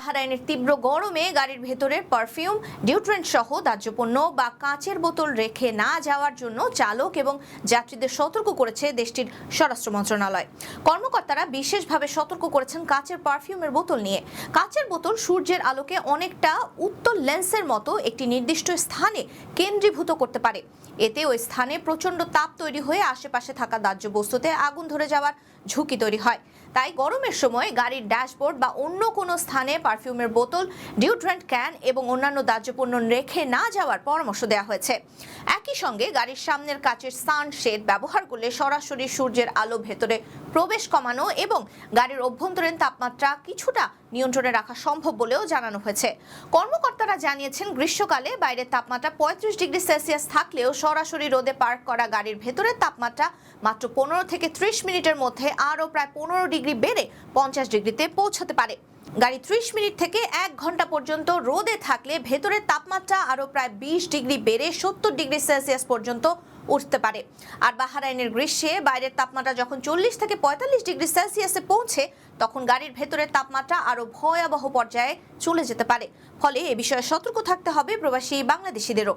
বাহরাইনের তীব্র গরমে গাড়ির ভেতরের পারফিউম, ডিওড্রেন্ট সহ দাহ্য পণ্য বা কাঁচের বোতল রেখে না যাওয়ার জন্য চালক এবং যাত্রীদের সতর্ক করেছে দেশটির স্বরাষ্ট্র মন্ত্রণালয়। কর্মকর্তারা বিশেষভাবে সতর্ক করেছেন কাঁচের পারফিউমের বোতল নিয়ে। কাঁচের বোতল সূর্যের আলোকে অনেকটা উত্তল লেন্সের মতো একটি নির্দিষ্ট স্থানে কেন্দ্রীভূত করতে পারে। এতে ওই স্থানে প্রচণ্ড তাপ তৈরি হয়ে আশেপাশে থাকা দাহ্য বস্তুতে আগুন ধরে যাওয়ার ঝুঁকি তৈরি হয়। তাই গরমের সময় গাড়ির ড্যাশবোর্ড বা অন্য কোনো স্থানে পারফিউমের বোতল, ডিওড্রেন্ট ক্যান এবং অন্যান্য দাহ্য পণ্য রেখে না যাওয়ার পরামর্শ দেওয়া হয়েছে। একই সঙ্গে গাড়ির সামনের কাচের সানশেড ব্যবহার করলে সরাসরি সূর্যের আলো ভেতরে প্রবেশ কমানো এবং গাড়ির অভ্যন্তরীণ তাপমাত্রা কিছুটা নিয়ন্ত্রণে রাখা সম্ভব বলেও জানানো হয়েছে। কর্মকর্তারা জানিয়েছেন, গ্রীষ্মকালে বাইরের তাপমাত্রা 35 ডিগ্রি সেলসিয়াস থাকলেও সরাসরি রোদে পার্ক করা গাড়ির ভেতরের তাপমাত্রা মাত্র 15 থেকে 30 মিনিটের মধ্যে আরও প্রায় 15 ডিগ্রি বেড়ে 50 ডিগ্রিতে পৌঁছতে পারে। গাড়ি 30 মিনিট থেকে 1 ঘন্টা পর্যন্ত রোদে থাকলে ভেতরের তাপমাত্রা আরও প্রায় 20 ডিগ্রি বেড়ে 70 ডিগ্রি সেলসিয়াস পর্যন্ত উঠতে পারে। আর বাহরাইনের গ্রীষ্মে বাইরের তাপমাত্রা যখন 40 থেকে 45 ডিগ্রি সেলসিয়াসে পৌঁছে, তখন গাড়ির ভেতরের তাপমাত্রা আরও ভয়াবহ পর্যায়ে চলে যেতে পারে। ফলে এ বিষয়ে সতর্ক থাকতে হবে প্রবাসী বাংলাদেশিদেরও।